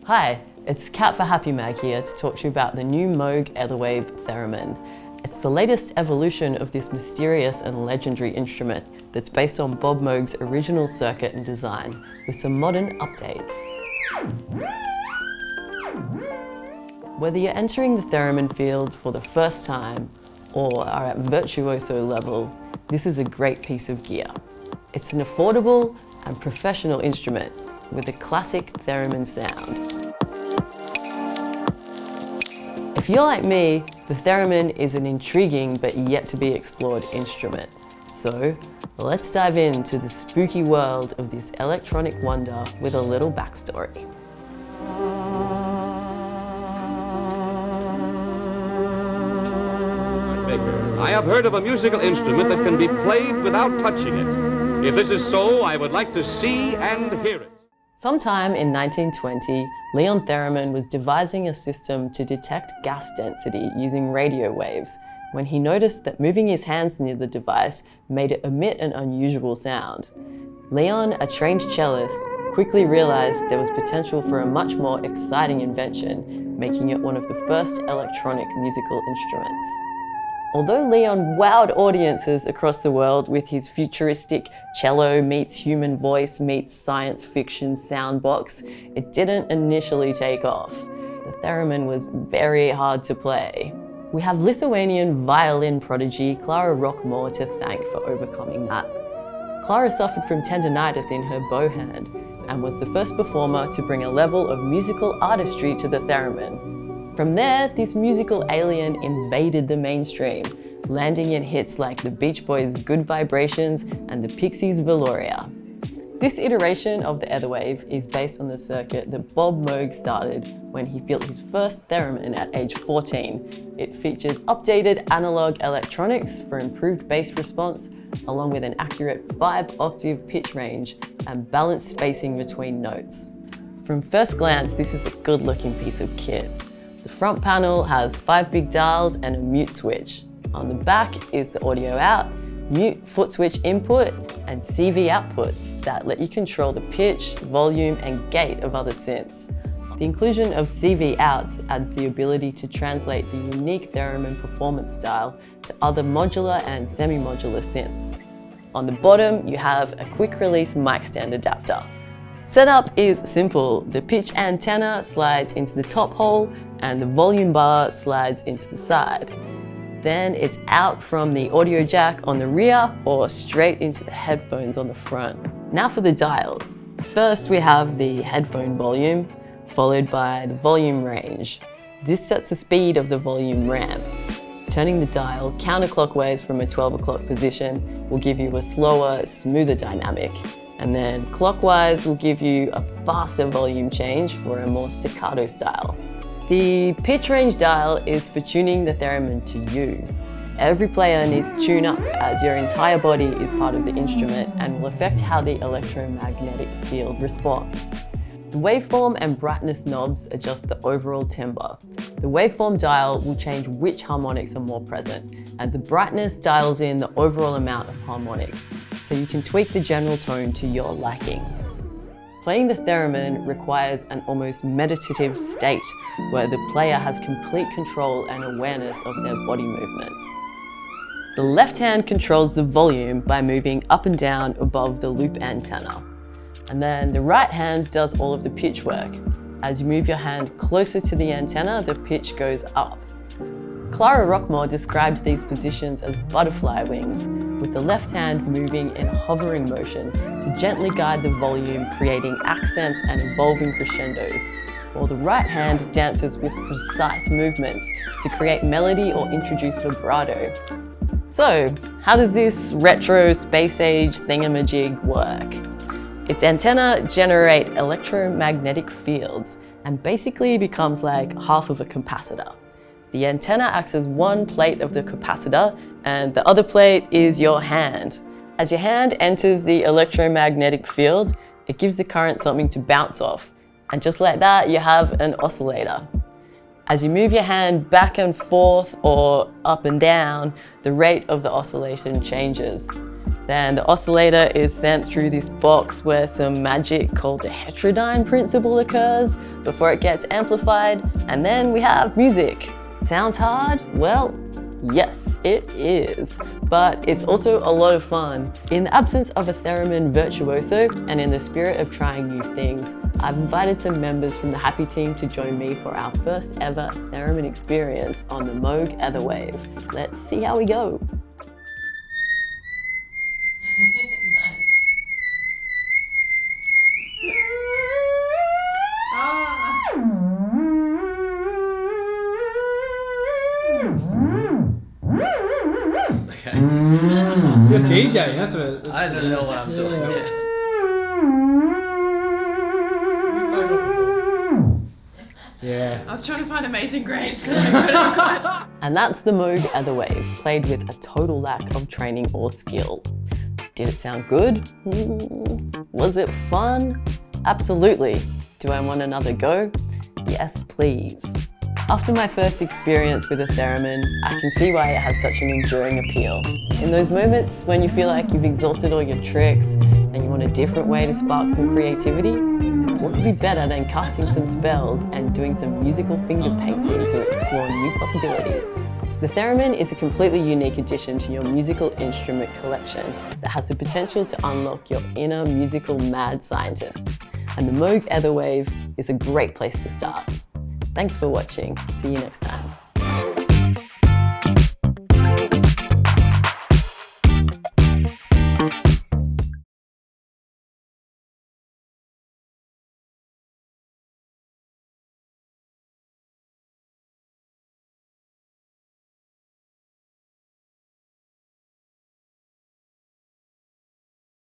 Hi, it's Kat for Happy Mag here to talk to you about the new Moog Etherwave Theremin. It's the latest evolution of this mysterious and legendary instrument that's based on Bob Moog's original circuit and design, with some modern updates. Whether you're entering the theremin field for the first time or are at virtuoso level, this is a great piece of gear. It's an affordable and professional instrument with a classic theremin sound. If you're like me, the theremin is an intriguing but yet to be explored instrument. So let's dive into the spooky world of this electronic wonder with a little backstory. I have heard of a musical instrument that can be played without touching it. If this is so, I would like to see and hear it. Sometime in 1920, Leon Theremin was devising a system to detect gas density using radio waves when he noticed that moving his hands near the device made it emit an unusual sound. Leon, a trained cellist, quickly realized there was potential for a much more exciting invention, making it one of the first electronic musical instruments. Although Leon wowed audiences across the world with his futuristic cello meets human voice meets science fiction soundbox, it didn't initially take off. The theremin was very hard to play. We have Lithuanian violin prodigy Klara Rockmore to thank for overcoming that. Klara suffered from tendinitis in her bow hand and was the first performer to bring a level of musical artistry to the theremin. From there, this musical alien invaded the mainstream, landing in hits like the Beach Boys' Good Vibrations and the Pixies' Veloria. This iteration of the Etherwave is based on the circuit that Bob Moog started when he built his first theremin at age 14. It features updated analog electronics for improved bass response, along with an accurate 5-octave pitch range and balanced spacing between notes. From first glance, this is a good-looking piece of kit. The front panel has 5 big dials and a mute switch. On the back is the audio out, mute foot switch input, and CV outputs that let you control the pitch, volume, and gate of other synths. The inclusion of CV outs adds the ability to translate the unique theremin performance style to other modular and semi-modular synths. On the bottom, you have a quick-release mic stand adapter. Setup is simple. The pitch antenna slides into the top hole and the volume bar slides into the side. Then it's out from the audio jack on the rear or straight into the headphones on the front. Now for the dials. First we have the headphone volume, followed by the volume range. This sets the speed of the volume ramp. Turning the dial counterclockwise from a 12 o'clock position will give you a slower, smoother dynamic. And then clockwise will give you a faster volume change for a more staccato style. The pitch range dial is for tuning the theremin to you. Every player needs to tune up as your entire body is part of the instrument and will affect how the electromagnetic field responds. The waveform and brightness knobs adjust the overall timbre. The waveform dial will change which harmonics are more present, and the brightness dials in the overall amount of harmonics, so you can tweak the general tone to your liking. Playing the theremin requires an almost meditative state where the player has complete control and awareness of their body movements. The left hand controls the volume by moving up and down above the loop antenna. And then the right hand does all of the pitch work. As you move your hand closer to the antenna, the pitch goes up. Klara Rockmore described these positions as butterfly wings, with the left hand moving in a hovering motion to gently guide the volume, creating accents and evolving crescendos, while the right hand dances with precise movements to create melody or introduce vibrato. So, how does this retro space age thingamajig work? Its antenna generate electromagnetic fields and basically becomes like half of a capacitor. The antenna acts as one plate of the capacitor and the other plate is your hand. As your hand enters the electromagnetic field, it gives the current something to bounce off. And just like that, you have an oscillator. As you move your hand back and forth or up and down, the rate of the oscillation changes. Then the oscillator is sent through this box where some magic called the heterodyne principle occurs before it gets amplified, and then we have music. Sounds hard? Well, yes, it is, but it's also a lot of fun. In the absence of a theremin virtuoso, and in the spirit of trying new things, I've invited some members from the Happy team to join me for our first ever theremin experience on the Moog Etherwave. Let's see how we go. Okay. You're DJing, that's what it is. I don't know what I'm doing here. Yeah. I was trying to find Amazing Grace, but I couldn't quite. And that's the Moog Etherwave, played with a total lack of training or skill. Did it sound good? Was it fun? Absolutely. Do I want another go? Yes, please. After my first experience with a theremin, I can see why it has such an enduring appeal. In those moments when you feel like you've exhausted all your tricks and you want a different way to spark some creativity, what could be better than casting some spells and doing some musical finger painting to explore new possibilities? The theremin is a completely unique addition to your musical instrument collection that has the potential to unlock your inner musical mad scientist. And the Moog Etherwave is a great place to start. Thanks for watching. See you next time.